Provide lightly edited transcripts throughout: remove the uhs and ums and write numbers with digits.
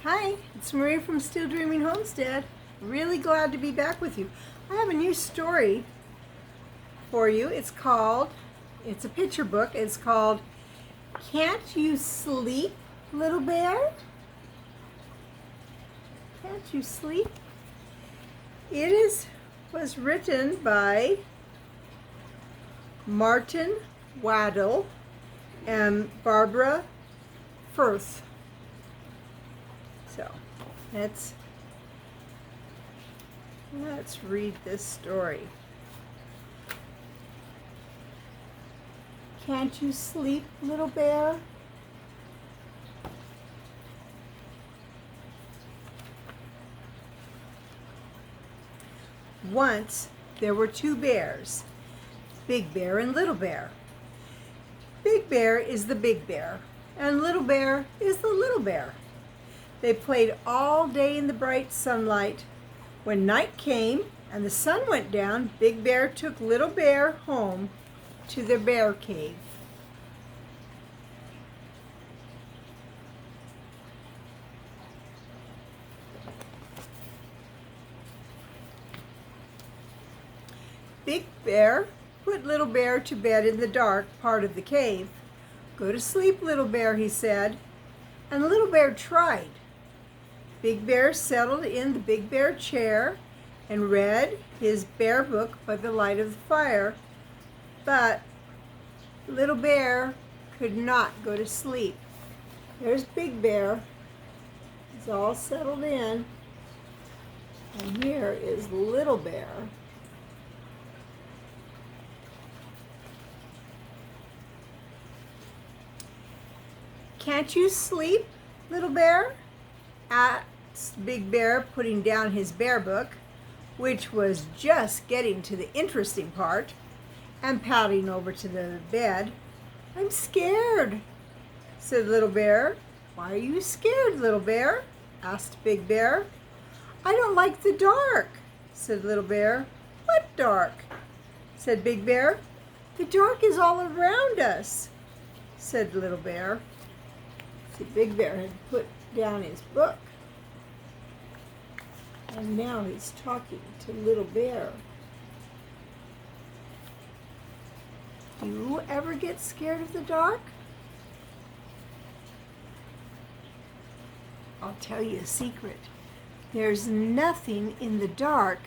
Hi, it's Maria from Still Dreaming Homestead. Really glad to be back with you. I have a new story for you. It's a picture book. It's called Can't You Sleep, Little Bear? Can't You Sleep? Was written by Martin Waddell and Barbara Firth. So let's read this story. Can't you sleep, little bear? Once there were two bears, Big Bear and Little Bear. Big Bear is the big bear, and Little Bear is the little bear. They played all day in the bright sunlight. When night came and the sun went down, Big Bear took Little Bear home to their bear cave. Big Bear put Little Bear to bed in the dark part of the cave. "Go to sleep, Little Bear," he said. And Little Bear tried. Big Bear settled in the Big Bear chair and read his bear book by the light of the fire. But Little Bear could not go to sleep. There's Big Bear. He's all settled in. And here is Little Bear. "Can't you sleep, Little Bear?" asked Big Bear, putting down his bear book, which was just getting to the interesting part, and padding over to the bed. "I'm scared," said Little Bear. "Why are you scared, Little Bear?" asked Big Bear. "I don't like the dark," said Little Bear. "What dark?" said Big Bear. "The dark is all around us," said Little Bear. See, Big Bear had put down his book, and now he's talking to Little Bear. Do you ever get scared of the dark? I'll tell you a secret. There's nothing in the dark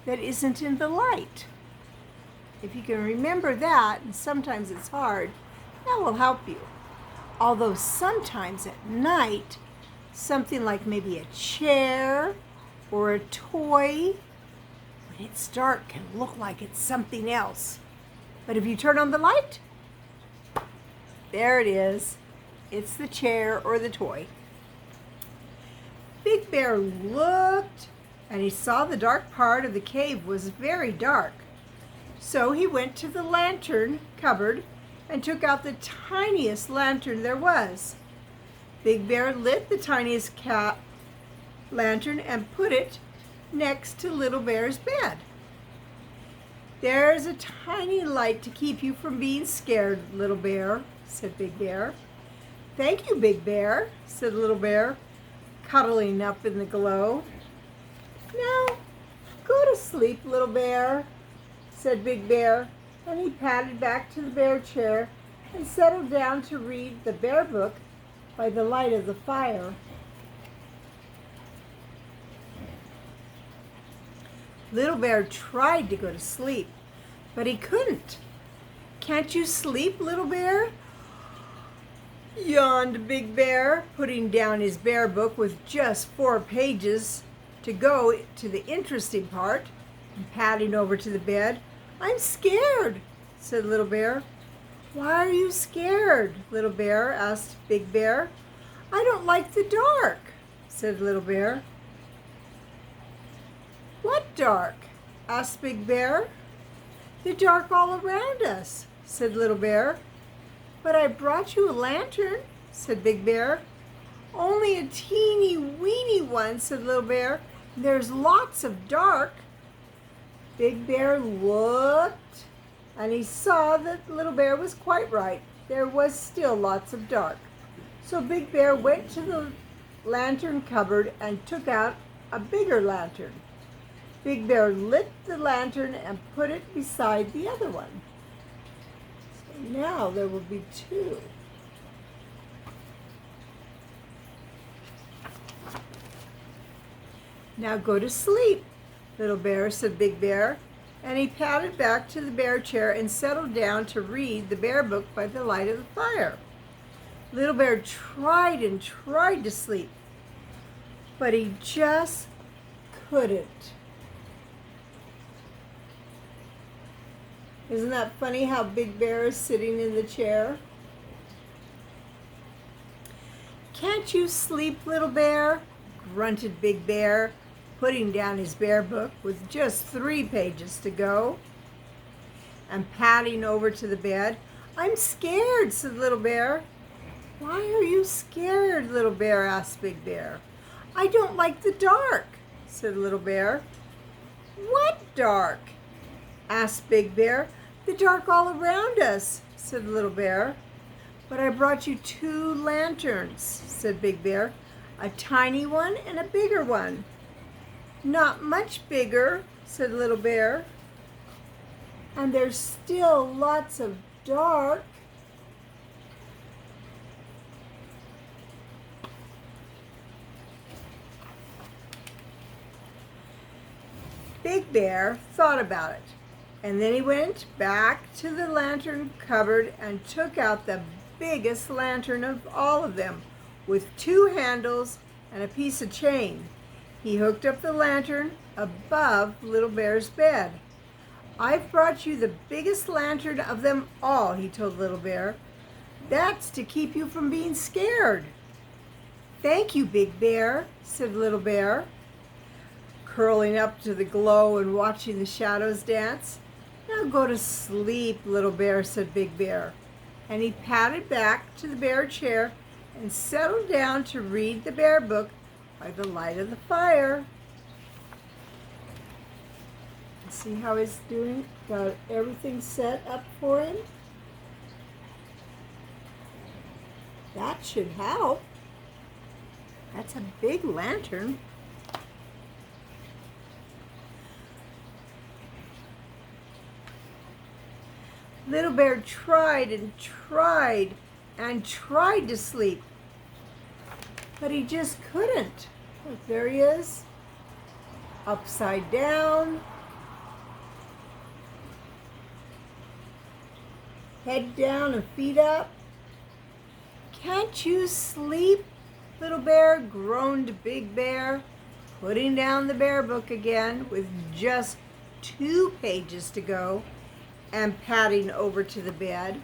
that isn't in the light. If you can remember that, and sometimes it's hard, that will help you. Although sometimes at night, something like maybe a chair or a toy, when it's dark, can look like it's something else. But if you turn on the light, there it is. It's the chair or the toy. Big Bear looked, and he saw the dark part of the cave was very dark. So he went to the lantern cupboard and took out the tiniest lantern there was. Big Bear lit the tiniest lantern and put it next to Little Bear's bed. "There's a tiny light to keep you from being scared, Little Bear," said Big Bear. "Thank you, Big Bear," said Little Bear, cuddling up in the glow. "Now, go to sleep, Little Bear," said Big Bear, and he padded back to the bear chair and settled down to read the bear book by the light of the fire. Little Bear tried to go to sleep, but he couldn't. "Can't you sleep, Little Bear?" yawned Big Bear, putting down his bear book with just 4 pages to go to the interesting part, and padding over to the bed. "I'm scared," said Little Bear. "Why are you scared, Little Bear?" asked Big Bear. "I don't like the dark," said Little Bear. "What dark?" asked Big Bear. "The dark all around us," said Little Bear. "But I brought you a lantern," said Big Bear. "Only a teeny weeny one," said Little Bear. "There's lots of dark." Big Bear looked, and he saw that Little Bear was quite right. There was still lots of dark. So Big Bear went to the lantern cupboard and took out a bigger lantern. Big Bear lit the lantern and put it beside the other one. So now there will be two. Now go to sleep, Little Bear, said Big Bear, and he padded back to the bear chair and settled down to read the bear book by the light of the fire. Little Bear tried and tried to sleep, but he just couldn't. Isn't that funny how Big Bear is sitting in the chair? Can't you sleep, Little Bear? Grunted Big Bear, putting down his bear book with just 3 pages to go and padding over to the bed. I'm scared, said Little Bear. Why are you scared, Little Bear? Asked Big Bear. I don't like the dark, said Little Bear. What dark? Asked Big Bear. The dark all around us, said Little Bear. But I brought you 2 lanterns, said Big Bear. A tiny one and a bigger one. Not much bigger, said Little Bear. And there's still lots of dark. Big Bear thought about it, and then he went back to the lantern cupboard and took out the biggest lantern of all of them, with 2 handles and a piece of chain. He hooked up the lantern above Little Bear's bed. I've brought you the biggest lantern of them all, he told Little Bear. That's to keep you from being scared. Thank you, Big Bear, said Little Bear, curling up to the glow and watching the shadows dance. Now go to sleep, Little Bear, said Big Bear. And he padded back to the bear chair and settled down to read the bear book by the light of the fire. See how he's doing? Got everything set up for him? That should help. That's a big lantern. Little Bear tried and tried and tried to sleep, but he just couldn't. Look, there he is, upside down, head down and feet up. Can't you sleep, Little Bear? Groaned Big Bear, putting down the bear book again with just 2 pages to go and padding over to the bed.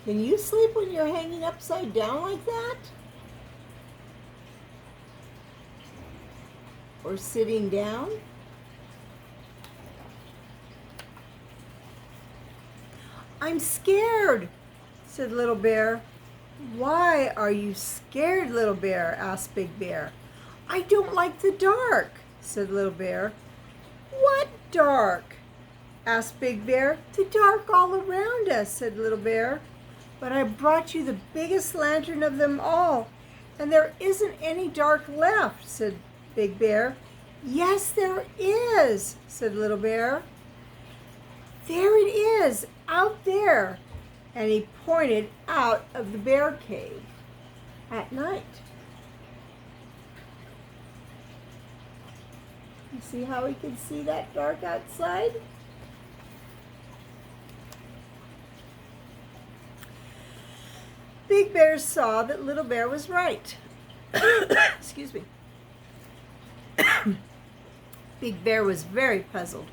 Can you sleep when you're hanging upside down like that? Or sitting down? I'm scared, said Little Bear. Why are you scared, Little Bear? Asked Big Bear. I don't like the dark, said Little Bear. What dark? Asked Big Bear. The dark all around us, said Little Bear. But I brought you the biggest lantern of them all, and there isn't any dark left, said Big Bear. Yes, there is, said Little Bear. There it is, out there. And he pointed out of the bear cave at night. You see how he can see that dark outside? Big Bear saw that Little Bear was right. Excuse me. Big Bear was very puzzled.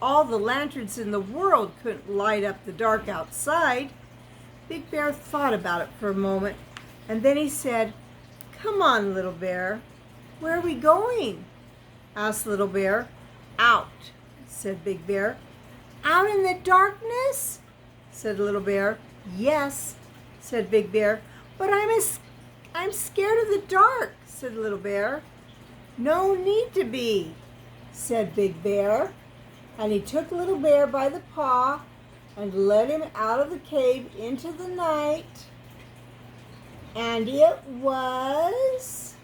All the lanterns in the world couldn't light up the dark outside. Big Bear thought about it for a moment, and then he said, Come on, Little Bear. Where are we going? Asked Little Bear. Out, said Big Bear. Out in the darkness? Said Little Bear. Yes, said Big Bear. But I'm scared of the dark, said Little Bear. No need to be, said Big Bear. And he took Little Bear by the paw and led him out of the cave into the night. And it was,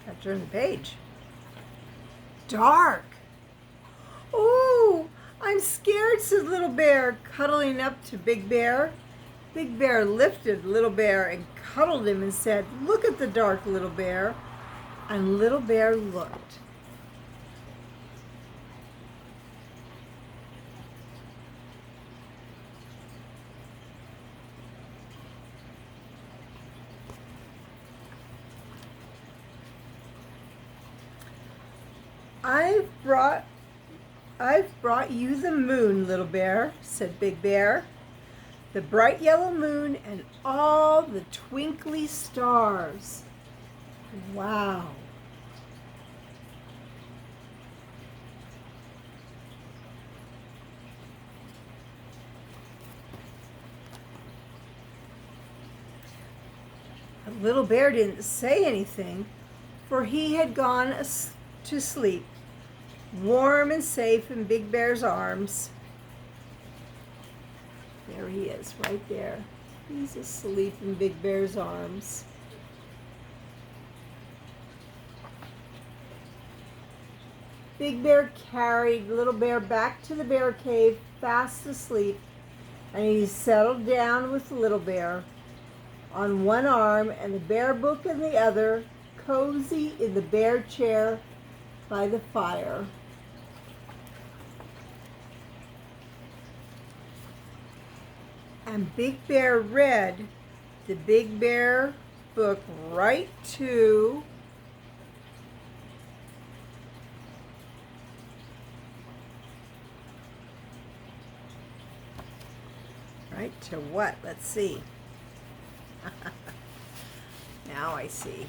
I turn the page, dark. Oh, I'm scared, said Little Bear, cuddling up to Big Bear. Big Bear lifted Little Bear and cuddled him and said, "Look at the dark, Little Bear." And Little Bear looked. I've brought you the moon, Little Bear, said Big Bear. The bright yellow moon and all the twinkly stars. Wow. Little Bear didn't say anything, for he had gone to sleep, warm and safe in Big Bear's arms. There he is, right there. He's asleep in Big Bear's arms. Big Bear carried Little Bear back to the bear cave, fast asleep, and he settled down with Little Bear on one arm and the bear book in the other, cozy in the bear chair by the fire. And Big Bear read the Big Bear book right to what? Let's see. Now I see.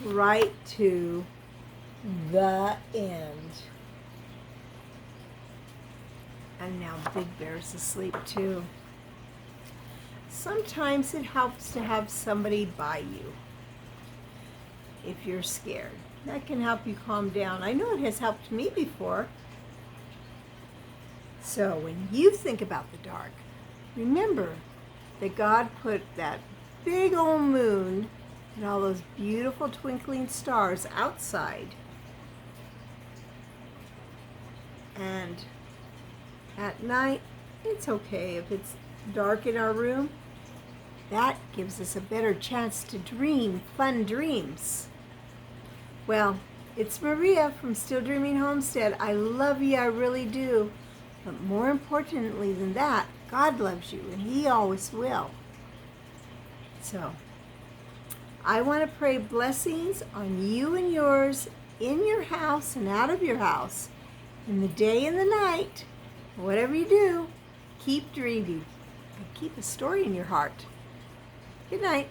Right to the end. And now Big Bear's asleep too. Sometimes it helps to have somebody by you if you're scared. That can help you calm down. I know it has helped me before. So when you think about the dark, remember that God put that big old moon and all those beautiful twinkling stars outside. And at night, it's okay if it's dark in our room. That gives us a better chance to dream fun dreams. Well, it's Maria from Still Dreaming Homestead. I love you, I really do. But more importantly than that, God loves you, and He always will. So, I want to pray blessings on you and yours, in your house and out of your house, in the day and the night. Whatever you do, keep dreaming and keep a story in your heart. Good night.